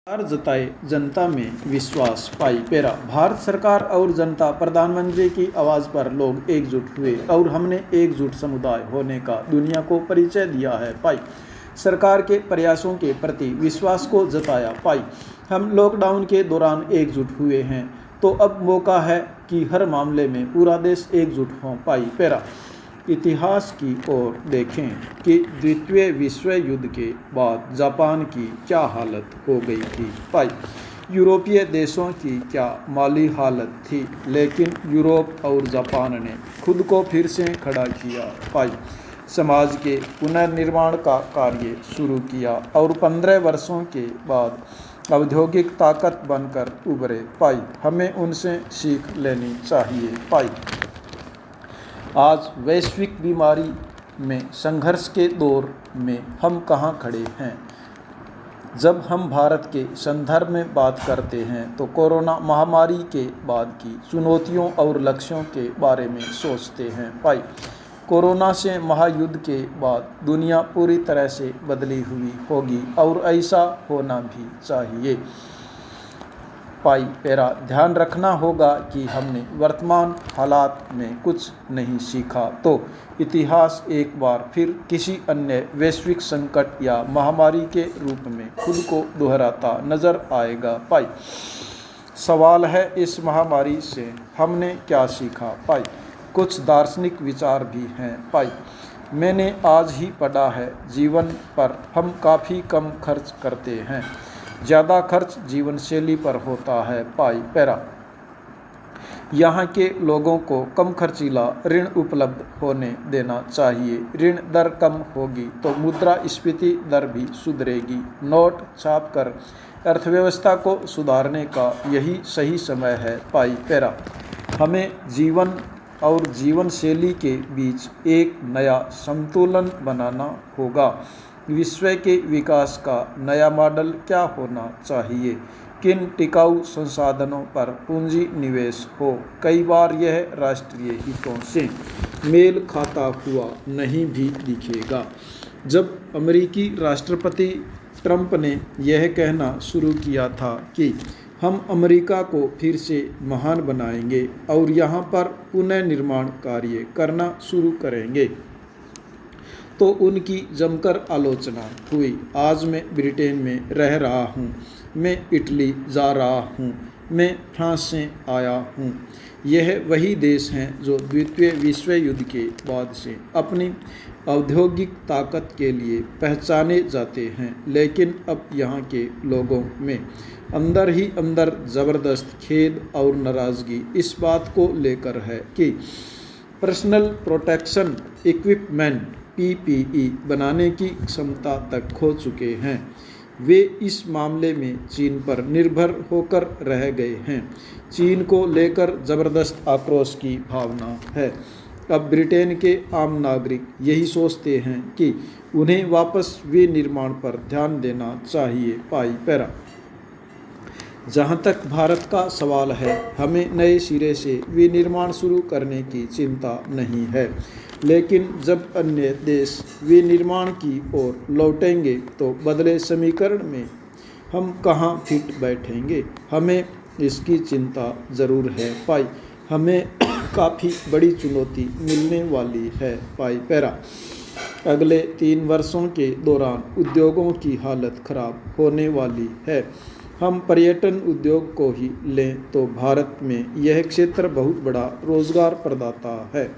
सरकार जताए जनता में विश्वास पाई पेरा। भारत सरकार और जनता प्रधानमंत्री की आवाज़ पर लोग एकजुट हुए और हमने एकजुट समुदाय होने का दुनिया को परिचय दिया है पाई। सरकार के प्रयासों के प्रति विश्वास को जताया पाई। हम लॉकडाउन के दौरान एकजुट हुए हैं तो अब मौका है कि हर मामले में पूरा देश एकजुट हो पाई पेरा। इतिहास की ओर देखें कि द्वितीय विश्व युद्ध के बाद जापान की क्या हालत हो गई थी पाई। यूरोपीय देशों की क्या माली हालत थी, लेकिन यूरोप और जापान ने खुद को फिर से खड़ा किया पाई। समाज के पुनर्निर्माण का कार्य शुरू किया और 15 वर्षों के बाद औद्योगिक ताकत बनकर उभरे पाई। हमें उनसे सीख लेनी चाहिए पाई। आज वैश्विक बीमारी में संघर्ष के दौर में हम कहाँ खड़े हैं। जब हम भारत के संदर्भ में बात करते हैं तो कोरोना महामारी के बाद की चुनौतियों और लक्ष्यों के बारे में सोचते हैं पाई। कोरोना से महायुद्ध के बाद दुनिया पूरी तरह से बदली हुई होगी और ऐसा होना भी चाहिए पाई पेरा। ध्यान रखना होगा कि हमने वर्तमान हालात में कुछ नहीं सीखा तो इतिहास एक बार फिर किसी अन्य वैश्विक संकट या महामारी के रूप में खुद को दोहराता नजर आएगा पाई। सवाल है, इस महामारी से हमने क्या सीखा पाई। कुछ दार्शनिक विचार भी हैं पाई। मैंने आज ही पढ़ा है, जीवन पर हम काफ़ी कम खर्च करते हैं, ज़्यादा खर्च जीवन शैली पर होता है पाई पेरा। यहाँ के लोगों को कम खर्चीला ऋण उपलब्ध होने देना चाहिए। ऋण दर कम होगी तो मुद्रास्फीति दर भी सुधरेगी। नोट छाप कर अर्थव्यवस्था को सुधारने का यही सही समय है पाई पेरा। हमें जीवन और जीवन शैली के बीच एक नया संतुलन बनाना होगा। विश्व के विकास का नया मॉडल क्या होना चाहिए, किन टिकाऊ संसाधनों पर पूंजी निवेश हो। कई बार यह राष्ट्रीय हितों से मेल खाता हुआ नहीं भी दिखेगा। जब अमेरिकी राष्ट्रपति ट्रंप ने यह कहना शुरू किया था कि हम अमेरिका को फिर से महान बनाएंगे और यहाँ पर पुनर्निर्माण कार्य करना शुरू करेंगे, तो उनकी जमकर आलोचना हुई। आज मैं ब्रिटेन में रह रहा हूँ, मैं इटली जा रहा हूँ, मैं फ्रांस से आया हूँ। यह वही देश हैं जो द्वितीय विश्व युद्ध के बाद से अपनी औद्योगिक ताकत के लिए पहचाने जाते हैं, लेकिन अब यहाँ के लोगों में अंदर ही अंदर ज़बरदस्त खेद और नाराज़गी इस बात को लेकर है कि पर्सनल प्रोटेक्शन इक्विपमेंट PPE बनाने की क्षमता तक खो चुके हैं। वे इस मामले में चीन पर निर्भर होकर रह गए हैं। चीन को लेकर ज़बरदस्त आक्रोश की भावना है। अब ब्रिटेन के आम नागरिक यही सोचते हैं कि उन्हें वापस विनिर्माण पर ध्यान देना चाहिए पाई पेरा। जहाँ तक भारत का सवाल है, हमें नए सिरे से विनिर्माण शुरू करने की चिंता नहीं है, लेकिन जब अन्य देश विनिर्माण की ओर लौटेंगे तो बदले समीकरण में हम कहाँ फिट बैठेंगे। हमें इसकी चिंता ज़रूर है पाई। हमें काफ़ी बड़ी चुनौती मिलने वाली है पाई पेरा। अगले 3 वर्षों के दौरान उद्योगों की हालत खराब होने वाली है। हम पर्यटन उद्योग को ही लें तो भारत में यह क्षेत्र बहुत बड़ा रोजगार प्रदाता है।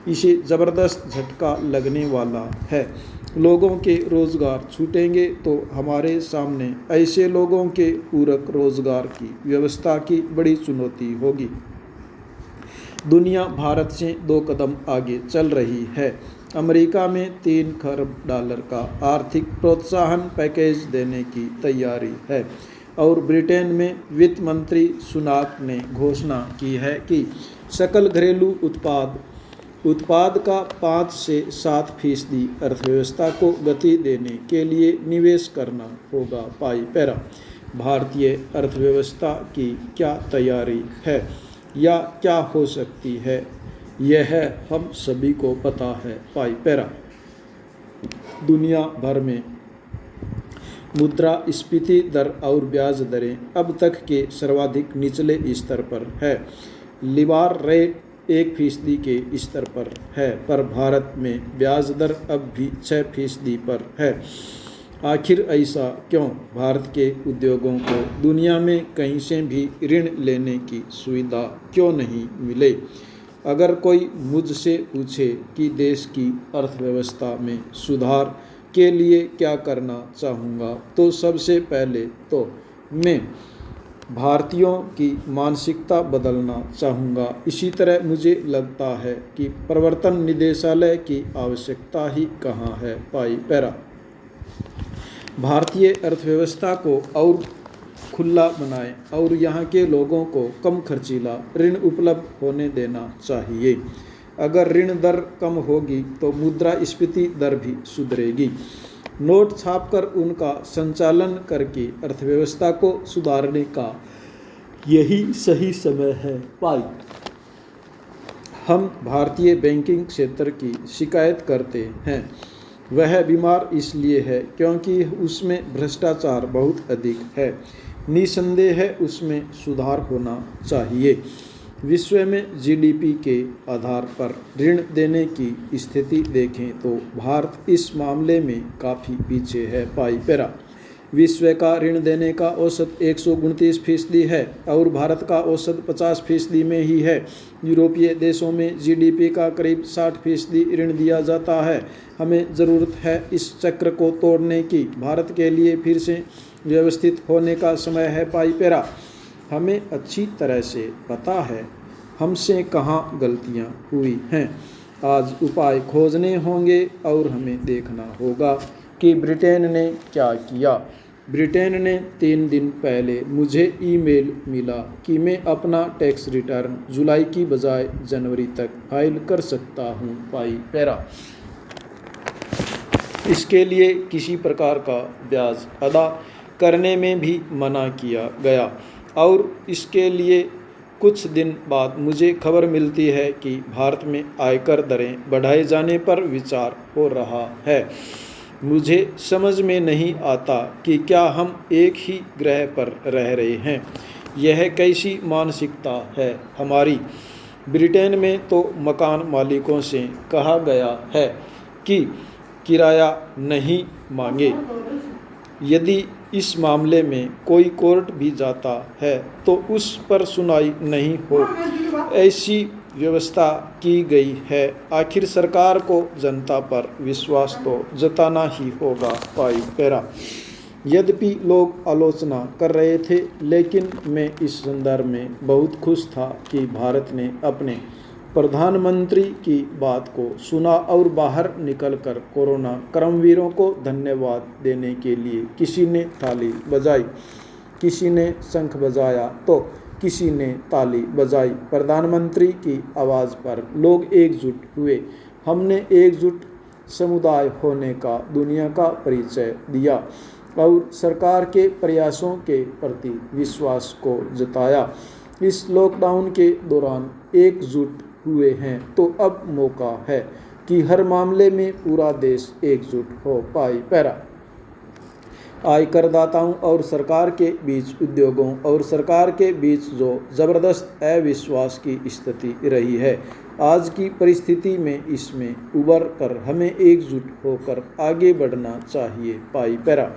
इसे ज़बरदस्त झटका लगने वाला है। लोगों के रोज़गार छूटेंगे तो हमारे सामने ऐसे लोगों के पूरक रोज़गार की व्यवस्था की बड़ी चुनौती होगी। दुनिया भारत से 2 कदम आगे चल रही है। अमेरिका में $3 खरब का आर्थिक प्रोत्साहन पैकेज देने की तैयारी है और ब्रिटेन में वित्त मंत्री सुनाक ने घोषणा की है कि सकल घरेलू उत्पाद का 5 से 7% अर्थव्यवस्था को गति देने के लिए निवेश करना होगा पाई पेरा। भारतीय अर्थव्यवस्था की क्या तैयारी है या क्या हो सकती है, यह हम सभी को पता है पाई पेरा। दुनिया भर में मुद्रास्फीति दर और ब्याज दरें अब तक के सर्वाधिक निचले स्तर पर है। लिबार रेट 1% के स्तर पर है, पर भारत में ब्याज दर अब भी 6% पर है। आखिर ऐसा क्यों? भारत के उद्योगों को दुनिया में कहीं से भी ऋण लेने की सुविधा क्यों नहीं मिले? अगर कोई मुझसे पूछे कि देश की अर्थव्यवस्था में सुधार के लिए क्या करना चाहूँगा, तो सबसे पहले तो मैं भारतीयों की मानसिकता बदलना चाहूँगा। इसी तरह मुझे लगता है कि प्रवर्तन निदेशालय की आवश्यकता ही कहाँ है। पाई पैरा। भारतीय अर्थव्यवस्था को और खुला बनाएं और यहाँ के लोगों को कम खर्चीला ऋण उपलब्ध होने देना चाहिए। अगर ऋण दर कम होगी तो मुद्रास्फीति दर भी सुधरेगी। नोट छापकर उनका संचालन करके अर्थव्यवस्था को सुधारने का यही सही समय है। पाई। हम भारतीय बैंकिंग क्षेत्र की शिकायत करते हैं। वह बीमार इसलिए है क्योंकि उसमें भ्रष्टाचार बहुत अधिक है। निसंदेह है उसमें सुधार होना चाहिए। विश्व में जीडीपी के आधार पर ऋण देने की स्थिति देखें तो भारत इस मामले में काफ़ी पीछे है। पाई पैरा। विश्व का ऋण देने का औसत 129% है और भारत का औसत 50% में ही है। यूरोपीय देशों में जीडीपी का करीब 60% ऋण दिया जाता है। हमें ज़रूरत है इस चक्र को तोड़ने की। भारत के लिए फिर से व्यवस्थित होने का समय है। पाई पैरा। हमें अच्छी तरह से पता है हमसे कहाँ गलतियाँ हुई हैं। आज उपाय खोजने होंगे और हमें देखना होगा कि ब्रिटेन ने क्या किया। ब्रिटेन ने 3 दिन पहले मुझे ईमेल मिला कि मैं अपना टैक्स रिटर्न जुलाई की बजाय जनवरी तक फाइल कर सकता हूँ। पाई पैरा। इसके लिए किसी प्रकार का ब्याज अदा करने में भी मना किया गया और इसके लिए कुछ दिन बाद मुझे खबर मिलती है कि भारत में आयकर दरें बढ़ाए जाने पर विचार हो रहा है। मुझे समझ में नहीं आता कि क्या हम एक ही ग्रह पर रह रहे हैं। यह कैसी मानसिकता है हमारी। ब्रिटेन में तो मकान मालिकों से कहा गया है कि किराया नहीं मांगे। यदि इस मामले में कोई कोर्ट भी जाता है तो उस पर सुनवाई नहीं हो, ऐसी व्यवस्था की गई है। आखिर सरकार को जनता पर विश्वास तो जताना ही होगा। पाई पैरा। यद्यपि लोग आलोचना कर रहे थे, लेकिन मैं इस संदर्भ में बहुत खुश था कि भारत ने अपने प्रधानमंत्री की बात को सुना और बाहर निकलकर कोरोना कर्मवीरों को धन्यवाद देने के लिए किसी ने ताली बजाई, किसी ने शंख बजाया तो किसी ने ताली बजाई। प्रधानमंत्री की आवाज़ पर लोग एकजुट हुए। हमने एकजुट समुदाय होने का दुनिया का परिचय दिया और सरकार के प्रयासों के प्रति विश्वास को जताया। इस लॉकडाउन के दौरान एकजुट हुए हैं तो अब मौका है कि हर मामले में पूरा देश एकजुट हो। पाई पैरा। आयकरदाताओं और सरकार के बीच, उद्योगों और सरकार के बीच जो ज़बरदस्त अविश्वास की स्थिति रही है, आज की परिस्थिति में इसमें उबर कर हमें एकजुट होकर आगे बढ़ना चाहिए। पाई पैरा।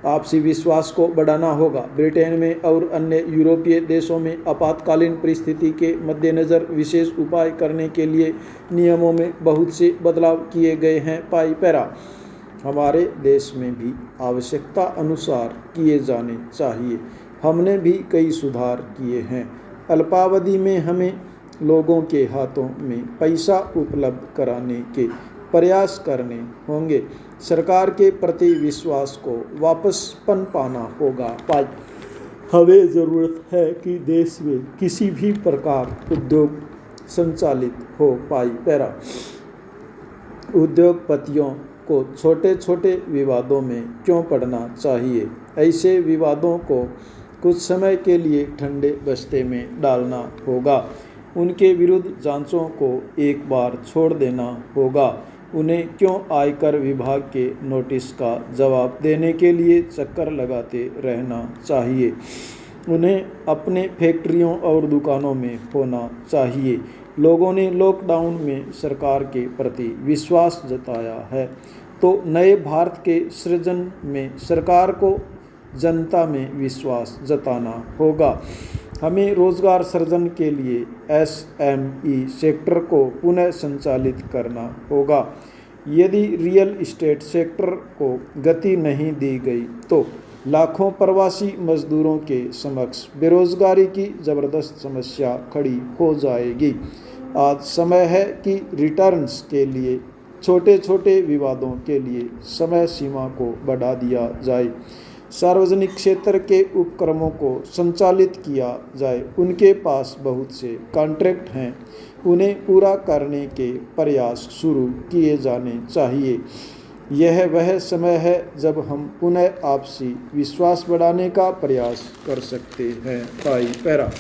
आपसी विश्वास को बढ़ाना होगा। ब्रिटेन में और अन्य यूरोपीय देशों में आपातकालीन परिस्थिति के मद्देनज़र विशेष उपाय करने के लिए नियमों में बहुत से बदलाव किए गए हैं। पाई पैरा। हमारे देश में भी आवश्यकता अनुसार किए जाने चाहिए। हमने भी कई सुधार किए हैं। अल्पावधि में हमें लोगों के हाथों में पैसा उपलब्ध कराने के प्रयास करने होंगे। सरकार के प्रति विश्वास को वापस पनपाना होगा। पाई। हमें ज़रूरत है कि देश में किसी भी प्रकार उद्योग संचालित हो। पाई पैरा। उद्योगपतियों को छोटे छोटे विवादों में क्यों पड़ना चाहिए? ऐसे विवादों को कुछ समय के लिए ठंडे बस्ते में डालना होगा। उनके विरुद्ध जांचों को एक बार छोड़ देना होगा। उन्हें क्यों आयकर विभाग के नोटिस का जवाब देने के लिए चक्कर लगाते रहना चाहिए। उन्हें अपने फैक्ट्रियों और दुकानों में होना चाहिए। लोगों ने लॉकडाउन में सरकार के प्रति विश्वास जताया है, तो नए भारत के सृजन में सरकार को जनता में विश्वास जताना होगा। हमें रोजगार सृजन के लिए एसएमई सेक्टर को पुनः संचालित करना होगा। यदि रियल एस्टेट सेक्टर को गति नहीं दी गई तो लाखों प्रवासी मजदूरों के समक्ष बेरोजगारी की जबरदस्त समस्या खड़ी हो जाएगी। आज समय है कि रिटर्न्स के लिए छोटे छोटे विवादों के लिए समय सीमा को बढ़ा दिया जाए। सार्वजनिक क्षेत्र के उपक्रमों को संचालित किया जाए। उनके पास बहुत से कॉन्ट्रैक्ट हैं, उन्हें पूरा करने के प्रयास शुरू किए जाने चाहिए। यह वह समय है जब हम पुनः आपसी विश्वास बढ़ाने का प्रयास कर सकते हैं। पाई पैरा।